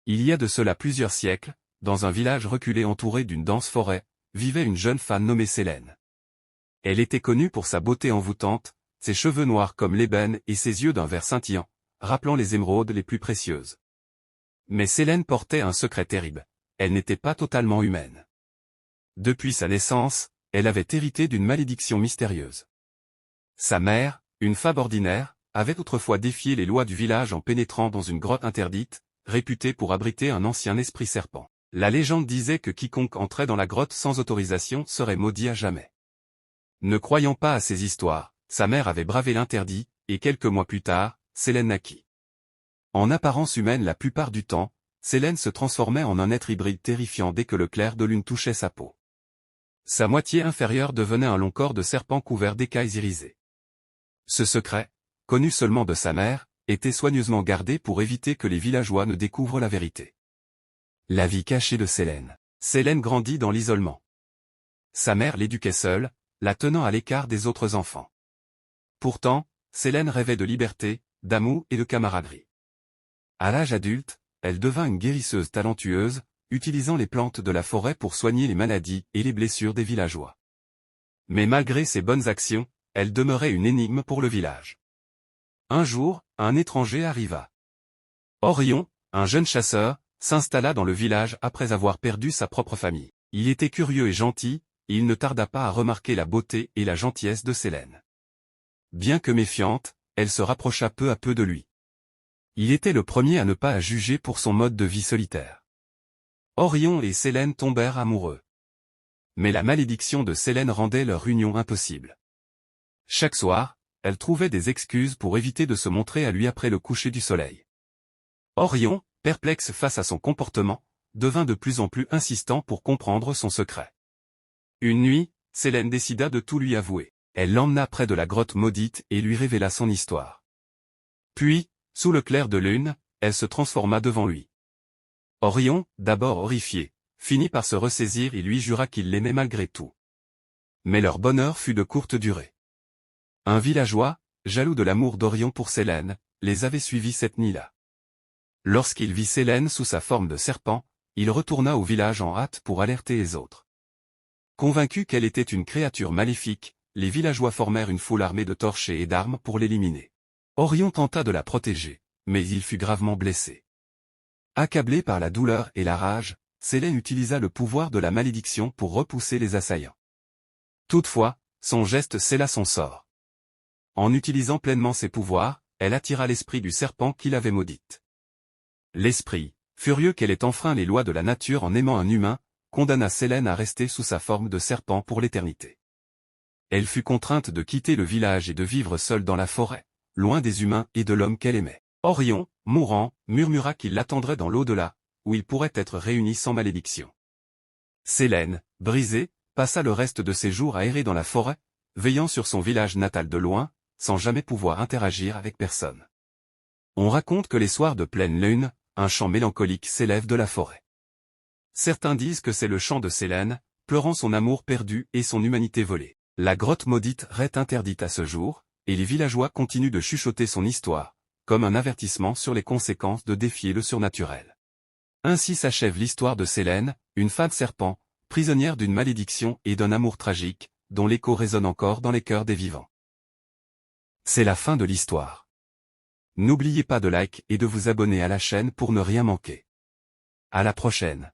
Il y a de cela plusieurs siècles, dans un village reculé entouré d'une dense forêt, vivait une jeune femme nommée Sélène. Elle était connue pour sa beauté envoûtante, ses cheveux noirs comme l'ébène et ses yeux d'un vert scintillant, rappelant les émeraudes les plus précieuses. Mais Sélène portait un secret terrible, elle n'était pas totalement humaine. Depuis sa naissance, elle avait hérité d'une malédiction mystérieuse. Sa mère, une femme ordinaire, avait autrefois défié les lois du village en pénétrant dans une grotte interdite, réputée pour abriter un ancien esprit serpent. La légende disait que quiconque entrait dans la grotte sans autorisation serait maudit à jamais. Ne croyant pas à ces histoires, sa mère avait bravé l'interdit, et quelques mois plus tard, Sélène naquit. En apparence humaine la plupart du temps, Sélène se transformait en un être hybride terrifiant dès que le clair de lune touchait sa peau. Sa moitié inférieure devenait un long corps de serpent couvert d'écailles irisées. Ce secret, connu seulement de sa mère, était soigneusement gardé pour éviter que les villageois ne découvrent la vérité. La vie cachée de Sélène. Sélène grandit dans l'isolement. Sa mère l'éduquait seule, la tenant à l'écart des autres enfants. Pourtant, Sélène rêvait de liberté, d'amour et de camaraderie. À l'âge adulte, elle devint une guérisseuse talentueuse, utilisant les plantes de la forêt pour soigner les maladies et les blessures des villageois. Mais malgré ses bonnes actions, elle demeurait une énigme pour le village. Un jour, un étranger arriva. Orion, un jeune chasseur, s'installa dans le village après avoir perdu sa propre famille. Il était curieux et gentil, et il ne tarda pas à remarquer la beauté et la gentillesse de Sélène. Bien que méfiante, elle se rapprocha peu à peu de lui. Il était le premier à ne pas la juger pour son mode de vie solitaire. Orion et Sélène tombèrent amoureux. Mais la malédiction de Sélène rendait leur union impossible. Chaque soir, elle trouvait des excuses pour éviter de se montrer à lui après le coucher du soleil. Orion, perplexe face à son comportement, devint de plus en plus insistant pour comprendre son secret. Une nuit, Sélène décida de tout lui avouer. Elle l'emmena près de la grotte maudite et lui révéla son histoire. Puis, sous le clair de lune, elle se transforma devant lui. Orion, d'abord horrifié, finit par se ressaisir et lui jura qu'il l'aimait malgré tout. Mais leur bonheur fut de courte durée. Un villageois, jaloux de l'amour d'Orion pour Sélène, les avait suivis cette nuit-là. Lorsqu'il vit Sélène sous sa forme de serpent, il retourna au village en hâte pour alerter les autres. Convaincus qu'elle était une créature maléfique, les villageois formèrent une foule armée de torches et d'armes pour l'éliminer. Orion tenta de la protéger, mais il fut gravement blessé. Accablé par la douleur et la rage, Sélène utilisa le pouvoir de la malédiction pour repousser les assaillants. Toutefois, son geste scella son sort. En utilisant pleinement ses pouvoirs, elle attira l'esprit du serpent qui l'avait maudite. L'esprit, furieux qu'elle ait enfreint les lois de la nature en aimant un humain, condamna Sélène à rester sous sa forme de serpent pour l'éternité. Elle fut contrainte de quitter le village et de vivre seule dans la forêt, loin des humains et de l'homme qu'elle aimait. Orion, mourant, murmura qu'il l'attendrait dans l'au-delà, où ils pourraient être réunis sans malédiction. Sélène, brisée, passa le reste de ses jours à errer dans la forêt, veillant sur son village natal de loin, sans jamais pouvoir interagir avec personne. On raconte que les soirs de pleine lune, un chant mélancolique s'élève de la forêt. Certains disent que c'est le chant de Sélène, pleurant son amour perdu et son humanité volée. La grotte maudite reste interdite à ce jour, et les villageois continuent de chuchoter son histoire, comme un avertissement sur les conséquences de défier le surnaturel. Ainsi s'achève l'histoire de Sélène, une femme serpent, prisonnière d'une malédiction et d'un amour tragique, dont l'écho résonne encore dans les cœurs des vivants. C'est la fin de l'histoire. N'oubliez pas de like et de vous abonner à la chaîne pour ne rien manquer. À la prochaine.